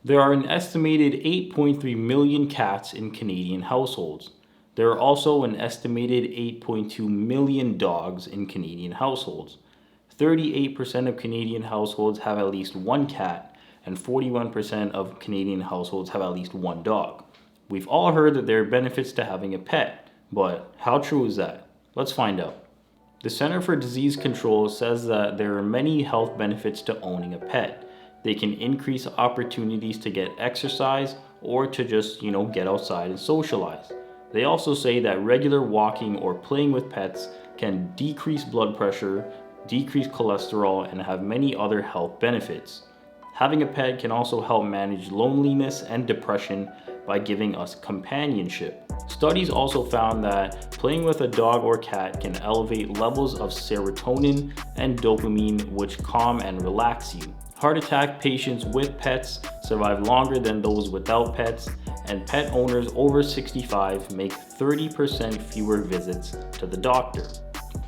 There are an estimated 8.3 million cats in Canadian households. There are also an estimated 8.2 million dogs in Canadian households. 38% of Canadian households have at least one cat, and 41% of Canadian households have at least one dog. We've all heard that there are benefits to having a pet, but how true is that? Let's find out. The Center for Disease Control says that there are many health benefits to owning a pet. They can increase opportunities to get exercise or to just, get outside and socialize. They also say that regular walking or playing with pets can decrease blood pressure, decrease cholesterol, and have many other health benefits. Having a pet can also help manage loneliness and depression by giving us companionship. Studies also found that playing with a dog or cat can elevate levels of serotonin and dopamine, which calm and relax you. Heart attack patients with pets survive longer than those without pets, and pet owners over 65 make 30% fewer visits to the doctor.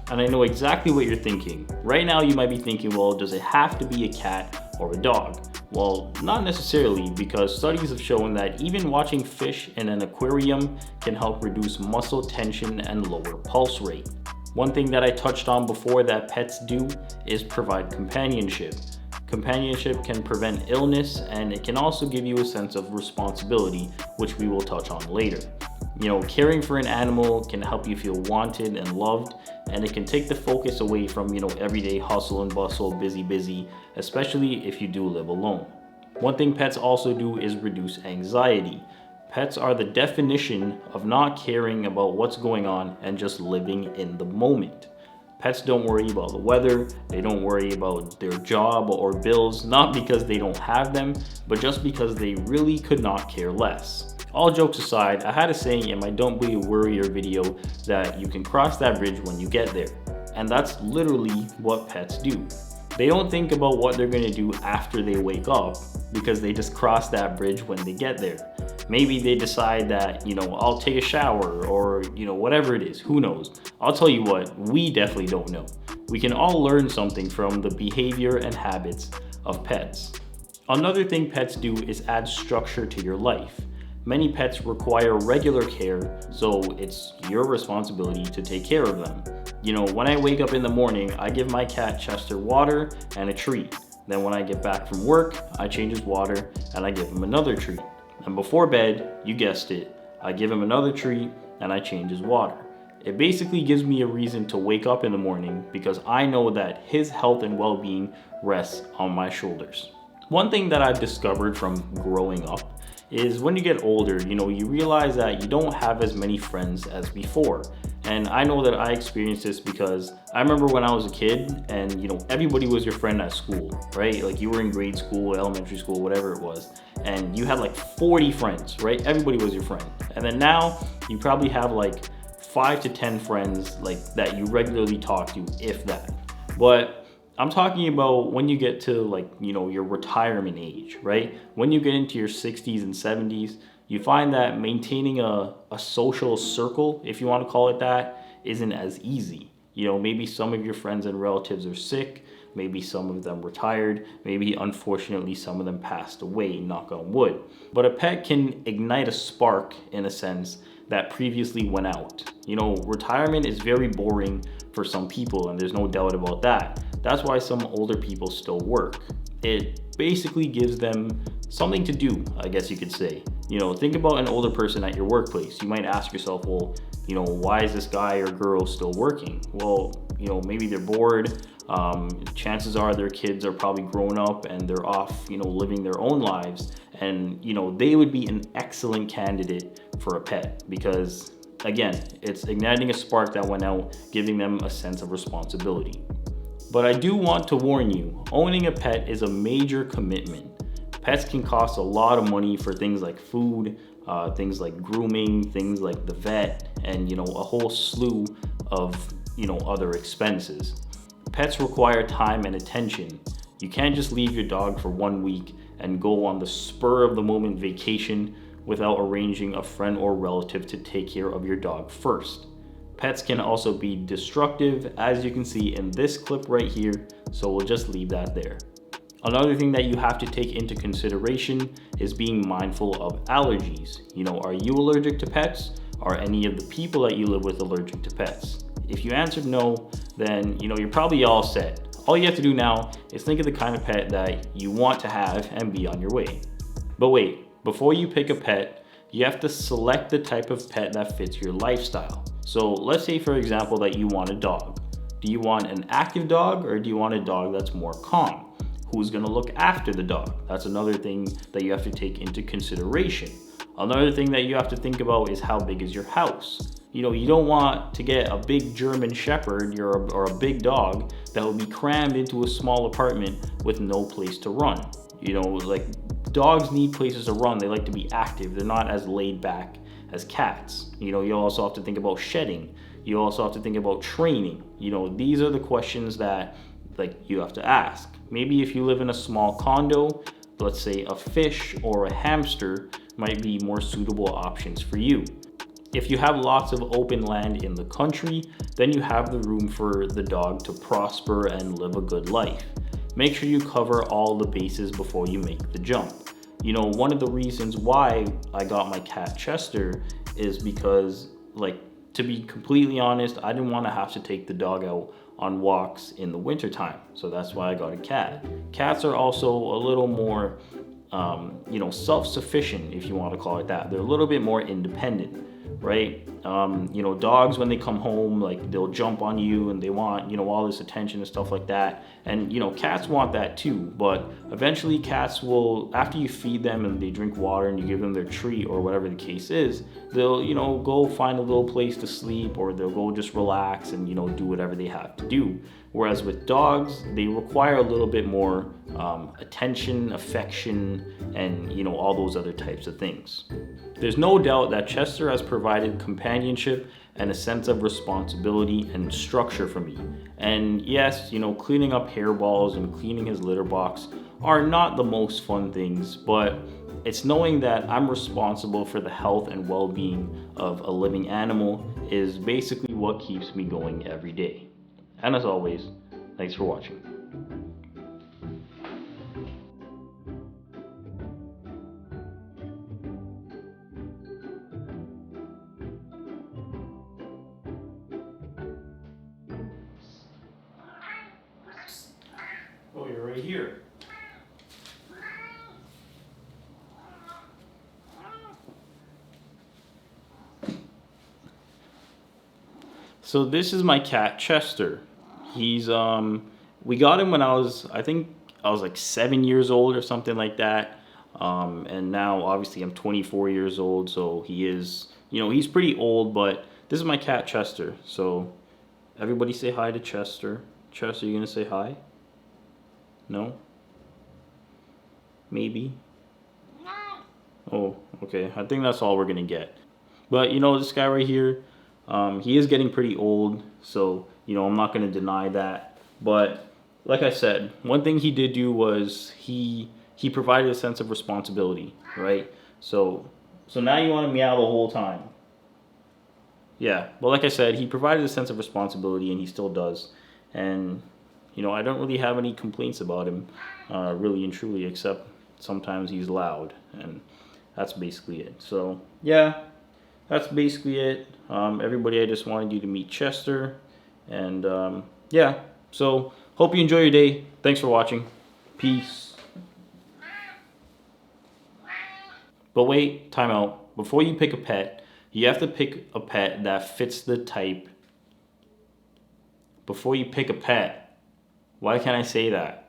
And I know exactly what you're thinking. Right now you might be thinking, well, does it have to be a cat or a dog? Well, not necessarily, because studies have shown that even watching fish in an aquarium can help reduce muscle tension and lower pulse rate. One thing that I touched on before that pets do is provide companionship. Companionship can prevent illness, and it can also give you a sense of responsibility, which we will touch on later. Caring for an animal can help you feel wanted and loved, and it can take the focus away from, everyday hustle and bustle, busy, especially if you do live alone. One thing pets also do is reduce anxiety. Pets are the definition of not caring about what's going on and just living in the moment. Pets don't worry about the weather, they don't worry about their job or bills, not because they don't have them, but just because they really could not care less. All jokes aside, I had a saying in my Don't Be a Worrier video that you can cross that bridge when you get there. And that's literally what pets do. They don't think about what they're gonna do after they wake up, because they just cross that bridge when they get there. Maybe they decide that, I'll take a shower or, whatever it is, who knows? I'll tell you what, we definitely don't know. We can all learn something from the behavior and habits of pets. Another thing pets do is add structure to your life. Many pets require regular care, so it's your responsibility to take care of them. When I wake up in the morning, I give my cat Chester water and a treat. Then when I get back from work, I change his water and I give him another treat. And before bed, you guessed it, I give him another treat and I change his water. It basically gives me a reason to wake up in the morning because I know that his health and well-being rests on my shoulders. One thing that I've discovered from growing up is when you get older, you realize that you don't have as many friends as before. And I know that I experienced this because I remember when I was a kid and, everybody was your friend at school, right? Like you were in grade school, elementary school, whatever it was. And you had like 40 friends, right? Everybody was your friend. And then now you probably have like 5 to 10 friends like that you regularly talk to, if that. But I'm talking about when you get to your retirement age, right? When you get into your 60s and 70s, you find that maintaining a social circle, if you want to call it that, isn't as easy. Maybe some of your friends and relatives are sick, maybe some of them retired, maybe unfortunately some of them passed away, knock on wood. But a pet can ignite a spark in a sense that previously went out. Retirement is very boring for some people, and there's no doubt about that. That's why some older people still work. It basically gives them something to do, I guess you could say. Think about an older person at your workplace. You might ask yourself, well, why is this guy or girl still working? Well, maybe they're bored. Chances are their kids are probably grown up and they're off, living their own lives. And, they would be an excellent candidate for a pet because, again, it's igniting a spark that went out, giving them a sense of responsibility. But I do want to warn you, owning a pet is a major commitment. Pets can cost a lot of money for things like food, things like grooming, things like the vet, and a whole slew of other expenses. Pets require time and attention. You can't just leave your dog for 1 week and go on the spur of the moment vacation without arranging a friend or relative to take care of your dog first. Pets can also be destructive, as you can see in this clip right here, so we'll just leave that there. Another thing that you have to take into consideration is being mindful of allergies. Are you allergic to pets? Are any of the people that you live with allergic to pets? If you answered no, then you're probably all set. All you have to do now is think of the kind of pet that you want to have and be on your way. But wait, before you pick a pet, you have to select the type of pet that fits your lifestyle. So let's say, for example, that you want a dog. Do you want an active dog, or do you want a dog that's more calm? Who's gonna look after the dog? That's another thing that you have to take into consideration. Another thing that you have to think about is how big is your house? You don't want to get a big German Shepherd or a big dog that will be crammed into a small apartment with no place to run. Like, dogs need places to run. They like to be active. They're not as laid back as cats. You also have to think about shedding. You also have to think about training. These are the questions that you have to ask. Maybe if you live in a small condo, let's say a fish or a hamster might be more suitable options for you. If you have lots of open land in the country, then you have the room for the dog to prosper and live a good life. Make sure you cover all the bases before you make the jump. One of the reasons why I got my cat Chester is because, to be completely honest, I didn't want to have to take the dog out on walks in the wintertime. So that's why I got a cat. Cats are also a little more, self-sufficient, if you want to call it that. They're a little bit more independent, right? Dogs, when they come home, they'll jump on you and they want, all this attention and stuff like that. And, cats want that too. But eventually cats will, after you feed them and they drink water and you give them their treat or whatever the case is, they'll, go find a little place to sleep, or they'll go just relax and, do whatever they have to do. Whereas with dogs, they require a little bit more attention, affection, and all those other types of things. There's no doubt that Chester has provided companionship and a sense of responsibility and structure for me. And yes, cleaning up hairballs and cleaning his litter box are not the most fun things, but it's knowing that I'm responsible for the health and well-being of a living animal is basically what keeps me going every day. And as always, thanks for watching. Oh, you're right here. So this is my cat Chester. He's we got him when I think I was like 7 years old or something like that. And now obviously I'm 24 years old, so he is, he's pretty old, but this is my cat Chester. So everybody say hi to Chester. Chester, you gonna say hi? No? Maybe? No. Oh, okay. I think that's all we're gonna get. But this guy right here, he is getting pretty old, so I'm not gonna deny that. But like I said, one thing he did do was he provided a sense of responsibility, right? So now you want to meow the whole time. Yeah, but like I said, he provided a sense of responsibility, and he still does. And I don't really have any complaints about him, really and truly, except sometimes he's loud, and that's basically it. So yeah, that's basically it. Everybody, I just wanted you to meet Chester, and yeah. So hope you enjoy your day. Thanks for watching. Peace. But wait, time out. Before you pick a pet, you have to pick a pet that fits the type. Before you pick a pet, why can't I say that?